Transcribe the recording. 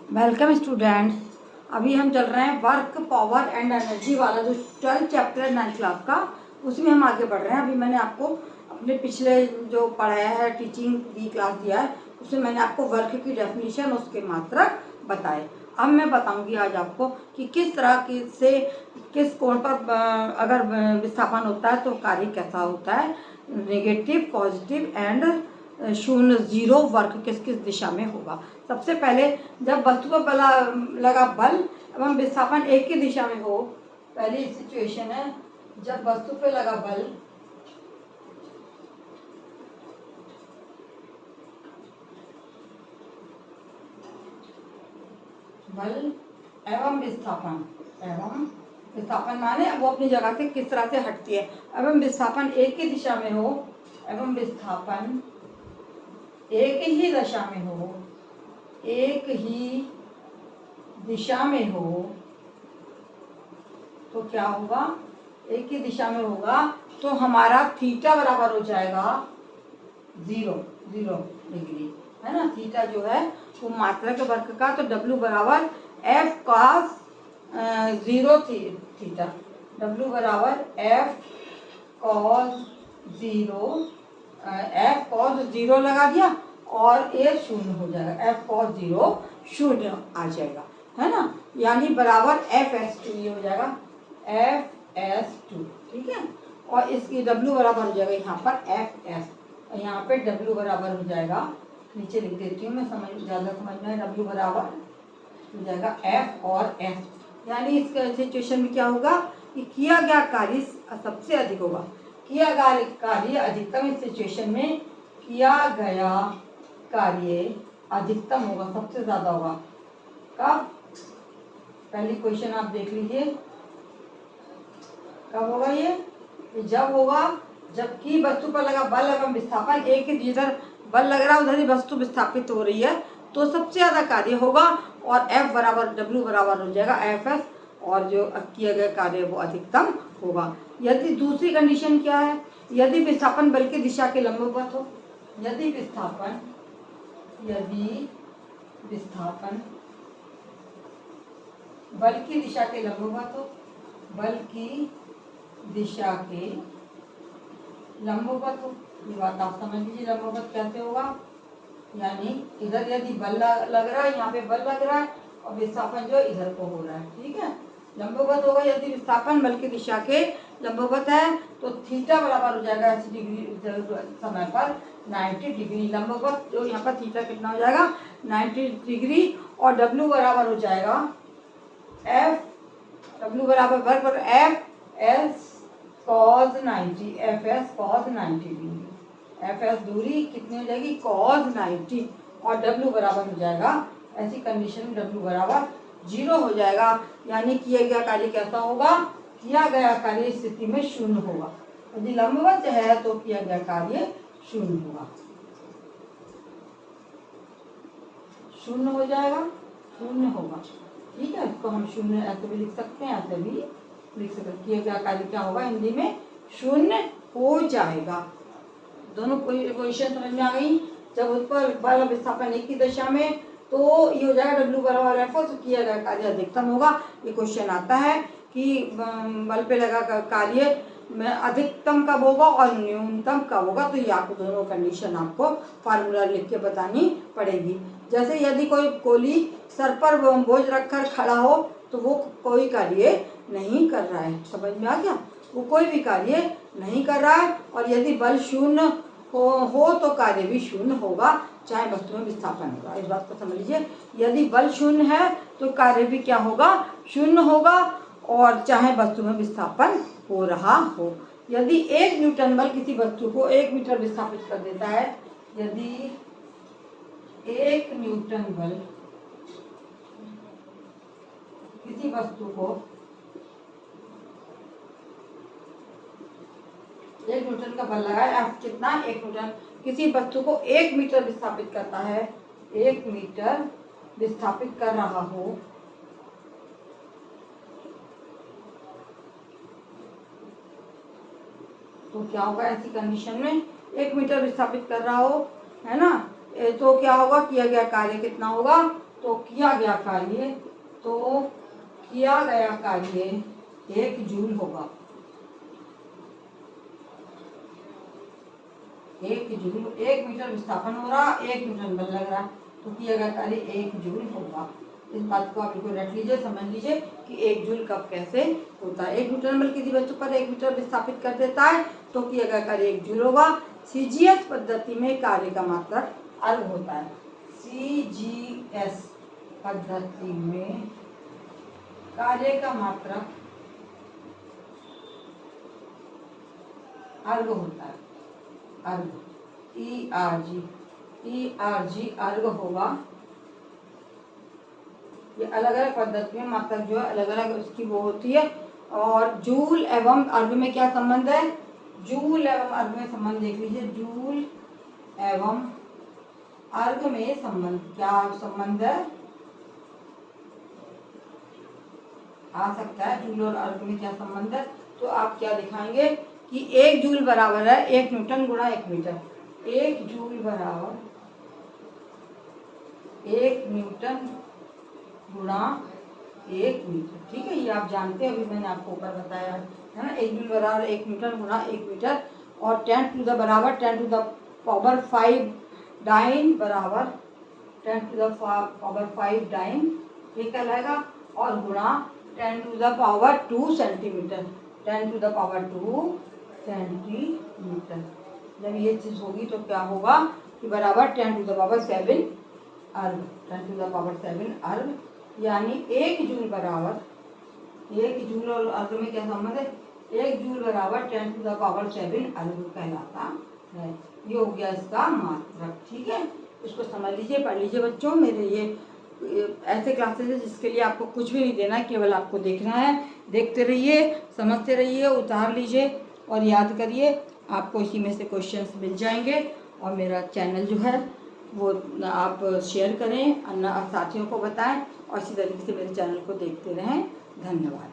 Welcome students. अभी हम चल रहे हैं वर्क पावर एंड एनर्जी वाला जो 12 चैप्टर है 9th क्लास का, उसमें हम आगे बढ़ रहे हैं। अभी मैंने आपको अपने पिछले जो पढ़ाया है टीचिंग की क्लास दिया है, उसमें मैंने आपको वर्क की डेफिनेशन उसके मात्रक बताए। अब मैं बताऊंगी आज आपको कि किस तरह की से किस कोण पर अगर विस्थापन होता है तो कार्य कैसा होता है, नेगेटिव, पॉजिटिव एंड शून्य, जीरो वर्क किस किस दिशा में होगा। सबसे पहले जब वस्तु पर लगा बल एवं विस्थापन एक ही दिशा में हो, पहली सिचुएशन है जब वस्तु पर लगा बल एवं विस्थापन माने वो अपनी जगह से किस तरह से हटती है। एवं विस्थापन एक ही दिशा में हो, एवं विस्थापन एक ही दिशा में हो, एक ही दिशा में हो, तो क्या होगा, एक ही दिशा में होगा तो हमारा थीटा बराबर हो जाएगा 0 डिग्री, है ना। थीटा जो है वो मात्रक वर्ग का, तो W बराबर F cos 0 थीटा, W बराबर F cos 0 लगा दिया और ये शून्य हो जाएगा, F cos 0 शून्य आ जाएगा, है ना। यानी बराबर FS2 ये हो जाएगा FS2, ठीक है। और इसकी W बराबर हो जाएगा यहाँ पर FS, यहाँ पे W बराबर हो जाएगा, नीचे लिख देती हूँ मैं, ज़्यादा समझ में। W बराबर हो जाएगा F और S। यानी इस सिचुएशन में क्या होगा कि किया गया कार्य सबसे अधिक होगा, किया गया कार्य अधिकतम। इस सिचुएशन में किया गया कार्य अधिकतम होगा, सबसे ज़्यादा होगा। कब? पहली क्वेश्चन आप देख लीजिए, कब होगा ये जब होगा जबकि वस्तु पर लगा बल एवं विस्थापन एक ही, जिधर बल लग रहा है उधर ही वस्तु विस्थापित हो रही है, तो सबसे ज्यादा कार्य होगा और F बराबर W बराबर हो जाएगा FS, और जो किया गया कार्य वो अधिकतम होगा। यदि दूसरी कंडीशन क्या है, यदि विस्थापन बल की दिशा के लंबवत हो, यदि विस्थापन बल की दिशा के लंबवत हो, बल की दिशा के लंबवत हो, ये बात आप समझ लीजिए। लंबवत कैसे होगा, यानी इधर यदि बल लग रहा है, यहाँ पे बल लग रहा है और विस्थापन जो इधर को हो रहा है, ठीक है। लंबवत होगा यदि विस्थापन बल की दिशा के लंबवत है, तो थीटा बराबर हो जाएगा 80 डिग्री समय पर 90 डिग्री। लंबवत जो यहाँ पर थीटा कितना हो जाएगा 90 डिग्री, और W बराबर हो जाएगा W बराबर वर्ग पर FS cos 90, FS cos 90 degree, FS दूरी कितनी हो जाएगी cos 90, और W बराबर हो जाएगा, ऐसी कंडीशन में W बराबर 0 हो जाएगा। यानी किया गया कार्य कैसा होगा, किया गया कार्य इस स्थिति में शून्य होगा। यदि लंबवत है तो किया गया कार्य शून्य होगा, शून्य हो जाएगा, शून्य होगा, ठीक है। इसको हम शून्य ऐसे भी लिख सकते हैं, ऐसे भी लिख सकते हैं। किया गया कार्य क्या होगा, हिंदी में शून्य हो जाएगा। दोनों पोजीशन समझ में आ गई। जब उस पर बल विस्थापन एक ही दिशा में, तो ये हो जाएगा W बराबर F, तो किया गया कार्य अधिकतम होगा। ये क्वेश्चन आता है कि बल पे लगा कार्य में अधिकतम कब होगा और न्यूनतम कब होगा, तो ये आपको दोनों कंडीशन आपको फार्मूला लिख के बतानी पड़ेगी। जैसे यदि कोई कोली सर पर बोझ रखकर खड़ा हो तो वो कोई कार्य नहीं कर रहा है, समझ में आ गया, वो कोई भी कार्य नहीं कर रहा है। और यदि बल शून्य हो तो कार्य भी शून्य होगा, चाहे वस्तु में विस्थापन होगा। इस बात को समझ लीजिए, यदि बल शून्य है तो कार्य भी क्या होगा, शून्य होगा, और चाहे वस्तु में विस्थापन हो रहा हो। यदि 1 न्यूटन बल किसी वस्तु को 1 मीटर विस्थापित कर देता है, यदि 1 न्यूटन बल किसी वस्तु को 1 न्यूटन का बल लगा है, कितना 1 न्यूटन, किसी वस्तु को 1 मीटर विस्थापित करता है, 1 मीटर विस्थापित कर रहा हो, तो क्या होगा ऐसी कंडीशन में, 1 मीटर विस्थापित कर रहा हो, है ना, तो क्या होगा, किया गया कार्य कितना होगा, तो किया गया कार्य 1 जूल होगा। 1 जूल, 1 मीटर विस्थापन हो रहा, 1 न्यूटन बल लग रहा, तो किया गया कार्य 1 जूल होगा। इस बात को आप बिल्कुल रट लीजिए, समझ लीजिए कि 1 जूल कब कैसे होता है। 1 न्यूटन बल किसी वस्तु पर 1 मीटर विस्थापित कर देता है तो किया गया कार्य 1 जूल होगा। सीजीएस पद्धति में कार्य का मात्रक अर्ग होता है। सीजीएस पद्धति में कार्य का मात्रक अर्ग होता है। अर्ग ERG अर्ग होगा। ये अलग अलग पद्धति में मात्रक जो है अलग अलग उसकी वो होती है। और जूल एवं अर्ग में क्या संबंध है? जूल एवं अर्ग में संबंध देख लीजिए। जूल एवं अर्ग में संबंध, क्या संबंध है? आ सकता है जूल और अर्ग में क्या संबंध है। तो आप क्या दिखाएंगे कि 1 जूल बराबर है 1 न्यूटन गुणा 1 मीटर। 1 जूल बराबर 1 न्यूटन गुणा 1 मीटर। ठीक है, ये आप जानते हैं, अभी मैंने आपको ऊपर बताया है ना। 1 जूल बराबर 1 न्यूटन गुणा 1 मीटर। और 10 टू द बराबर 10 टू द पावर 5 डाइन बराबर 10 टू द पावर 5 डाइन, ये कहलाएगा। और गुणा 10 to the power 2 centimetre. 10 to the power 2 centimetre. जब ये चीज़ होगी तो क्या होगा कि बराबर 10 टू द पावर 7 अर्ग। 10 टू द पावर 7 अर्ग, यानी 1 जूल बराबर, 1 जूल और अर्ग में क्या संबंध है? 1 जूल बराबर 10 टू द पावर 7 अर्ग कहलाता है। ये हो गया इसका मात्रक। ठीक है, इसको समझ लीजिए, पढ़ लीजिए बच्चों। मेरे ये ऐसे क्लासेस है जिसके लिए आपको कुछ भी नहीं देना है, केवल आपको देखना है। देखते रहिए, समझते रहिए, उतार लीजिए और याद करिए। आपको इसी में से क्वेश्चंस मिल जाएंगे। और मेरा चैनल जो है वो आप शेयर करें, अन्य साथियों को बताएं और इसी तरीके से मेरे चैनल को देखते रहें। धन्यवाद।